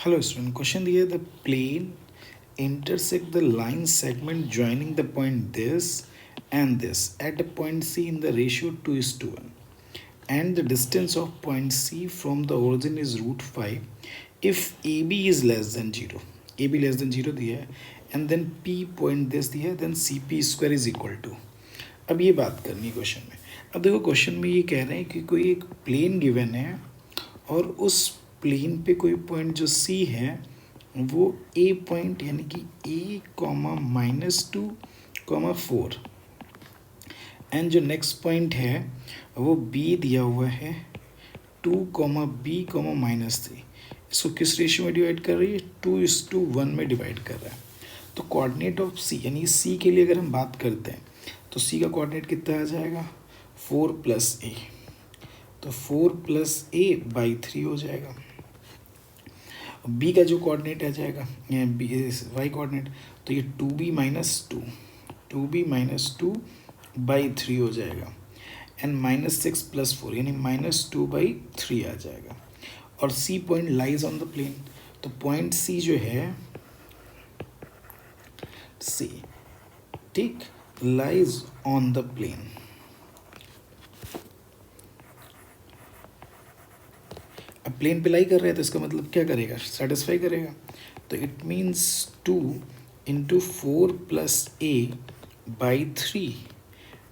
Hello student, question दिया the plane intersect the line segment joining the point this and this at a point C in the ratio 2:1 and the distance of point C from the origin is root 5 if AB is less than 0 AB less than 0 दिया है and then P point this दिया है then CP square is equal to अब ये बात करनी है question में। अब देखो क्वेश्चन में ये कह रहे हैं कि कोई एक प्लेन गिवन है और उस प्लेन पे कोई पॉइंट जो सी है वो ए पॉइंट यानी कि ए कॉमा -2, 4 एंड जो नेक्स्ट पॉइंट है वो बी दिया हुआ है 2, B, -3। इसको किस रेशियो में डिवाइड कर रही है? 2:1 में डिवाइड कर रहा है। तो कोऑर्डिनेट ऑफ सी यानी सी के लिए अगर हम बात करते हैं तो सी का कोऑर्डिनेट कितना आ जाएगा? 4 + a, तो 4 + a/3 हो जाएगा। बी का जो कोऑर्डिनेट आ जाएगा वाई कोऑर्डिनेट, तो ये 2b - 2 हो जाएगा एंड -6 + 4 यानी -2/3 आ जाएगा। और C point lies on the plane, तो पॉइंट सी जो है सी, ठीक, लाइज ऑन द प्लेन। अब प्लेन पे लाई कर रहे हैं तो इसका मतलब क्या करेगा? सेटिस्फाई करेगा। तो it means 2 × 4 + a/3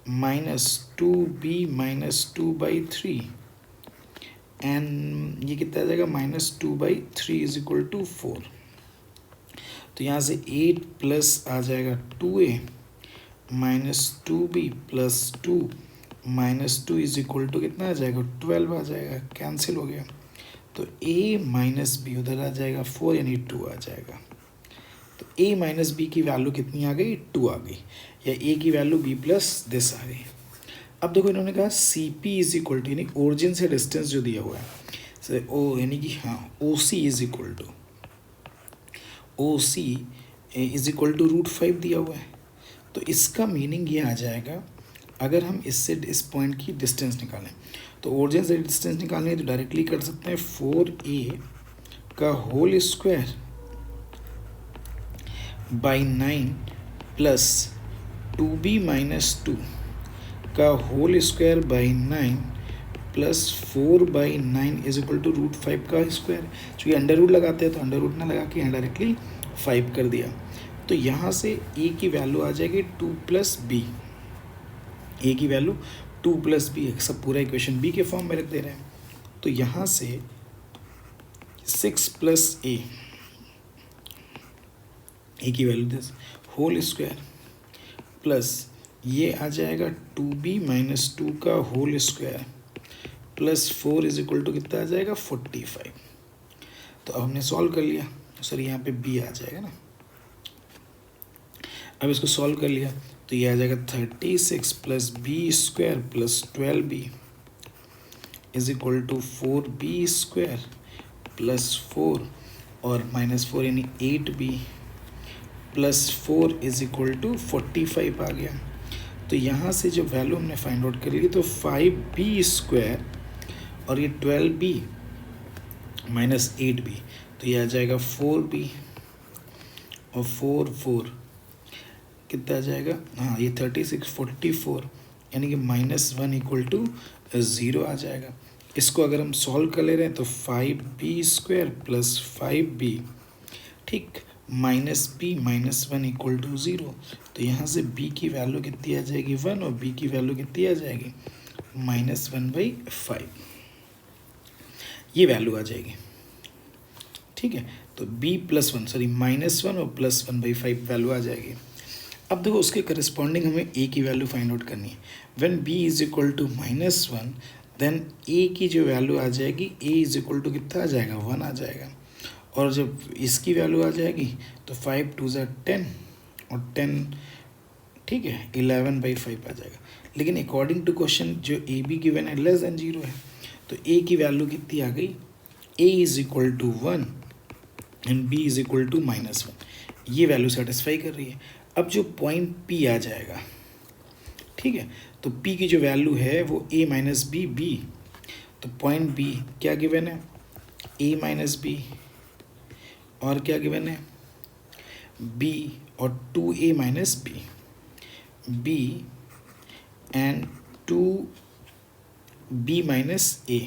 -2b - 2/3 and ये कितना आ जाएगा? -2/3 = 4। तो यहाँ से 8 प्लस आ जाएगा 2a -2b + 2 -2 = कितना आ जाएगा? 12 आ जाएगा, कैंसिल हो गया। तो a - b उधर आ जाएगा 4 यानी 2 आ जाएगा। तो a - b की वैल्यू कितनी आ गई? 2 आ गई, या a की वैल्यू b + दिस आ गई। अब देखो इन्होंने कहा CP = यानी ओरिजिन से डिस्टेंस जो दिया हुआ है ओ यानी कि हाँ OC = √5 दिया हुआ है। तो इसका मीनिंग ये आ जाएगा, अगर हम इससे इस पॉइंट की डिस्टेंस निकालें तो ओरिजिन से डिस्टेंस निकालने तो डायरेक्टली कर सकते हैं 4a का whole square by 9 plus 2b - 2 का होल स्क्वायर बाई 9 प्लस 4/9 = √5 का स्क्वायर। चूँकि अंडर रूट लगाते हैं तो अंडर रूट ना लगा के यहाँ डायरेक्टली 5 कर दिया। तो यहाँ से a की वैल्यू आ जाएगी 2 + b, a की वैल्यू 2 + b, सब पूरा इक्वेशन b के फॉर्म में रख दे रहे हैं। तो यहाँ से 6 + a की value this whole square plus ये आ जाएगा 2b - 2 का होल स्क्वायर प्लस 4 = कितना आ जाएगा? 45। तो अब हमने सॉल्व कर लिया, सर यहाँ पे b आ जाएगा ना। अब इसको सॉल्व कर लिया तो ये आ जाएगा 36 + b² + 12b = 4b² + 4 और -4 यानी 8b + 4 = 45 आ गया। तो यहाँ से जो वैल्यू हमने फाइंड आउट कर ली तो 5b² और ये 12b - 8b, तो ये आ जाएगा 4b और 4 कितना आ जाएगा? हाँ ये 36 44 यानी कि -1 = 0 आ जाएगा। इसको अगर हम सॉल्व कर ले रहे हैं तो 5b² + 5b, ठीक, -b - 1 = 0। तो यहाँ से b की वैल्यू कितनी आ जाएगी? 1 और b की वैल्यू कितनी आ जाएगी? -1/5, ये वैल्यू आ जाएगी, ठीक है। तो b + 1 सॉरी -1 और +1/5 वैल्यू आ जाएगी। अब देखो उसके करस्पॉन्डिंग हमें a की वैल्यू फाइंड आउट करनी है। व्हेन b = -1 देन a की जो वैल्यू आ जाएगी a = कितना आ जाएगा? 1 आ जाएगा। और जब इसकी वैल्यू आ जाएगी तो 5 × 2 = 10 और 10, ठीक है, 11/5 आ जाएगा। लेकिन अकॉर्डिंग टू क्वेश्चन जो ए बी गिवन है लेस देन 0 है, तो a की वैल्यू कितनी आ गई? a = 1 एंड b = -1, ये वैल्यू सेटिस्फाई कर रही है। अब जो पॉइंट P आ जाएगा, ठीक है, तो P की जो वैल्यू है वो a - b, तो पॉइंट B क्या गिवन है? a - b और क्या गिवन है, b और 2a minus B, b and 2b minus A,